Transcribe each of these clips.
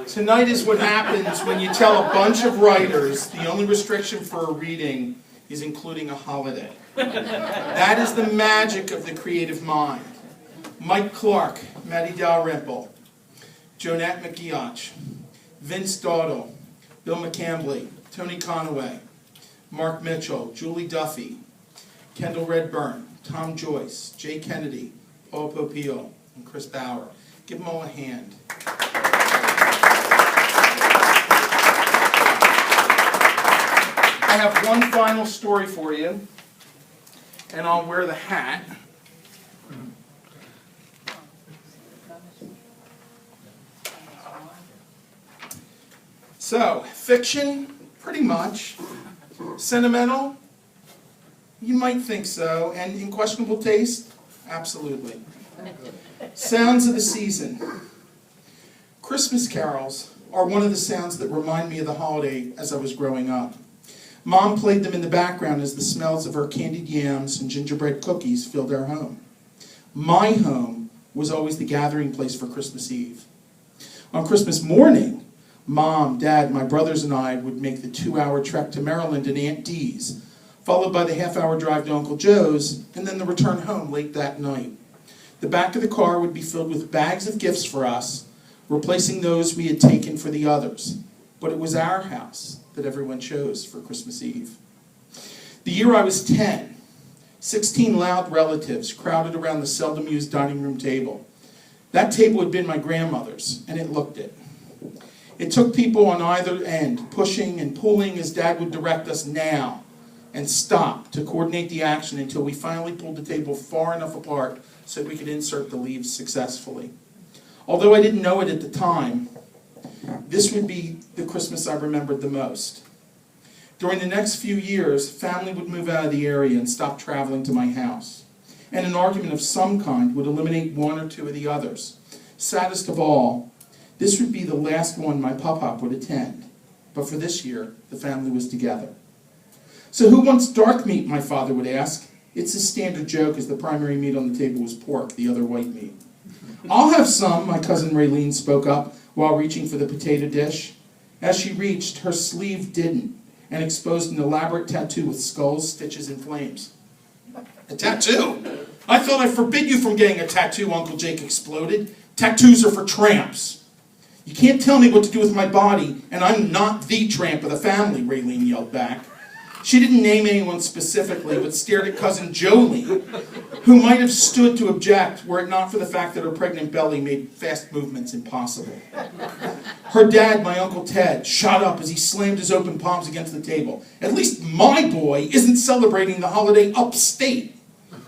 Tonight is what happens when you tell a bunch of writers the only restriction for a reading is including a holiday. That is the magic of the creative mind. Mike Clark, Maddie Dalrymple, Jonette McGeoch, Vince Dawdle, Bill McCambley, Tony Conaway, Mark Mitchell, Julie Duffy, Kendall Redburn, Tom Joyce, Jay Kennedy, Paul Popeil, and Chris Bauer. Give them all a hand. I have one final story for you, and I'll wear the hat. So, fiction, pretty much. Sentimental? You might think so. And in questionable taste? Absolutely. Sounds of the season. Christmas carols are one of the sounds that remind me of the holiday as I was growing up. Mom played them in the background as the smells of her candied yams and gingerbread cookies filled our home. My home was always the gathering place for Christmas Eve. On Christmas morning, Mom, Dad, my brothers and I would make the 2-hour trek to Maryland and Aunt Dee's, followed by the half-hour drive to Uncle Joe's, and then the return home late that night. The back of the car would be filled with bags of gifts for us, replacing those we had taken for the others. But it was our house that everyone chose for Christmas Eve. The year I was 10, 16 loud relatives crowded around the seldom-used dining room table. That table had been my grandmother's, and it looked it. It took people on either end, pushing and pulling as Dad would direct us now, and stop to coordinate the action until we finally pulled the table far enough apart so we could insert the leaves successfully. Although I didn't know it at the time, this would be the Christmas I remembered the most. During the next few years, family would move out of the area and stop traveling to my house, and an argument of some kind would eliminate one or two of the others. Saddest of all, this would be the last one my pop-pop would attend, but for this year, the family was together. "So who wants dark meat?" my father would ask. It's a standard joke as the primary meat on the table was pork, the other white meat. "I'll have some," my cousin Raylene spoke up while reaching for the potato dish. As she reached, her sleeve didn't, and exposed an elaborate tattoo with skulls, stitches, and flames. "A tattoo? I thought I forbid you from getting a tattoo," Uncle Jake exploded. "Tattoos are for tramps." "You can't tell me what to do with my body, and I'm not the tramp of the family," Raylene yelled back. She didn't name anyone specifically, but stared at cousin Jolene, who might have stood to object were it not for the fact that her pregnant belly made fast movements impossible. Her dad, my Uncle Ted, shot up as he slammed his open palms against the table. "At least my boy isn't celebrating the holiday upstate."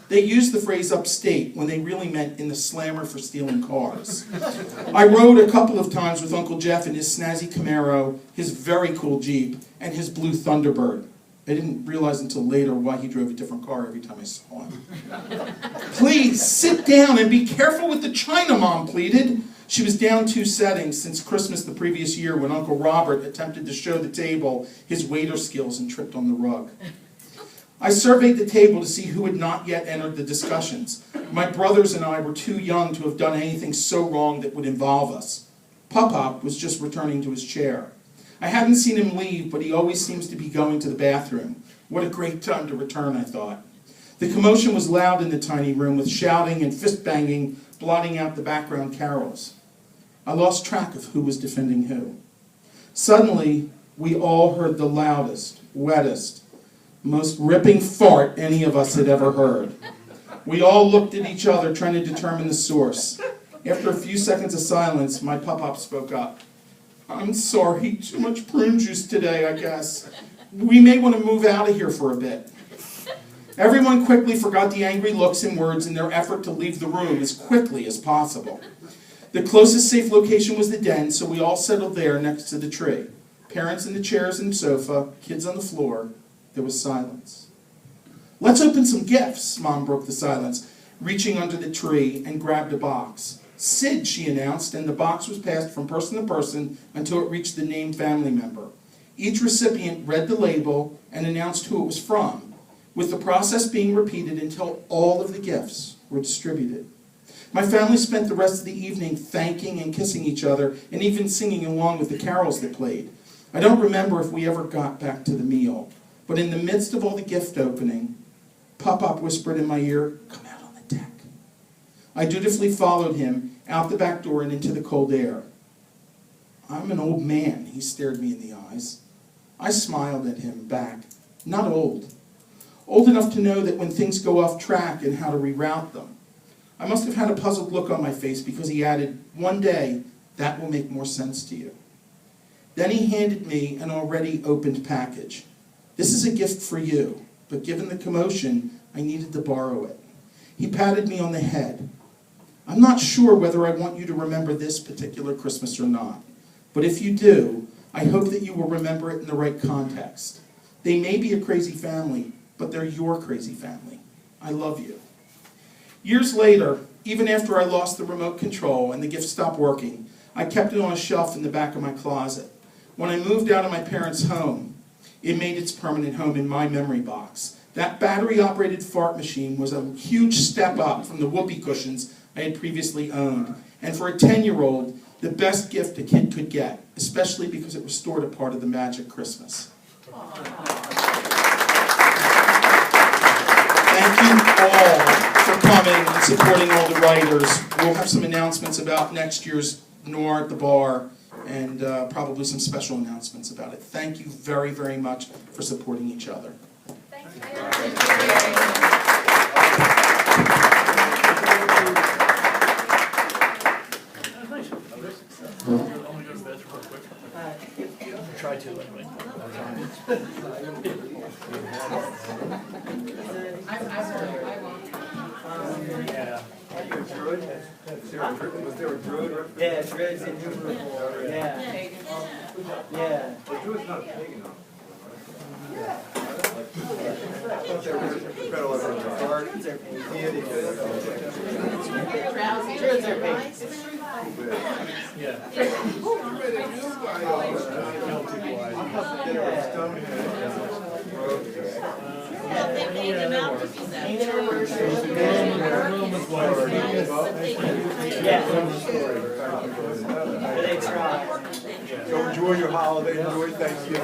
They used the phrase upstate when they really meant in the slammer for stealing cars. I rode a couple of times with Uncle Jeff in his snazzy Camaro, his very cool Jeep, and his blue Thunderbird. I didn't realize until later why he drove a different car every time I saw him. "Please, sit down and be careful with the china," Mom pleaded. She was down 2 settings since Christmas the previous year when Uncle Robert attempted to show the table his waiter skills and tripped on the rug. I surveyed the table to see who had not yet entered the discussions. My brothers and I were too young to have done anything so wrong that would involve us. Pop-Pop was just returning to his chair. I hadn't seen him leave, but he always seems to be going to the bathroom. What a great time to return, I thought. The commotion was loud in the tiny room, with shouting and fist-banging blotting out the background carols. I lost track of who was defending who. Suddenly, we all heard the loudest, wettest, most ripping fart any of us had ever heard. We all looked at each other, trying to determine the source. After a few seconds of silence, my pop-pop spoke up. "I'm sorry, too much prune juice today, I guess. We may want to move out of here for a bit." Everyone quickly forgot the angry looks and words in their effort to leave the room as quickly as possible. The closest safe location was the den, so we all settled there next to the tree. Parents in the chairs and sofa, kids on the floor. There was silence. "Let's open some gifts," Mom broke the silence, reaching under the tree and grabbed a box. "Sid," she announced, and the box was passed from person to person until it reached the named family member. Each recipient read the label and announced who it was from, with the process being repeated until all of the gifts were distributed. My family spent the rest of the evening thanking and kissing each other and even singing along with the carols that played. I don't remember if we ever got back to the meal, but in the midst of all the gift opening, Pop-Pop whispered in my ear, "Come out on the deck." I dutifully followed him out the back door and into the cold air. "I'm an old man," he stared me in the eyes. I smiled at him back. Not old. Old enough to know that when things go off track and how to reroute them. I must have had a puzzled look on my face because he added, "One day, that will make more sense to you." Then he handed me an already opened package. "This is a gift for you, but given the commotion, I needed to borrow it." He patted me on the head. "I'm not sure whether I want you to remember this particular Christmas or not, but if you do, I hope that you will remember it in the right context. They may be a crazy family, but they're your crazy family. I love you." Years later, even after I lost the remote control and the gift stopped working, I kept it on a shelf in the back of my closet. When I moved out of my parents' home, it made its permanent home in my memory box. That battery-operated fart machine was a huge step up from the whoopee cushions I had previously owned. And for a 10-year-old, the best gift a kid could get, especially because it restored a part of the magic Christmas. Thank you all for coming and supporting all the writers. We'll have some announcements about next year's Noir at the Bar and probably some special announcements about it. Thank you very, very much for supporting each other. Thank you. Try to anyway. Yeah. Was there a druid? Yeah, druids in Hebrew. Yeah. Yeah. The druid's not pagan, though. I thought they were incredible as a guard, deity. Druids are pagan. Yeah. They try. So enjoy your holiday, enjoy Thanksgiving.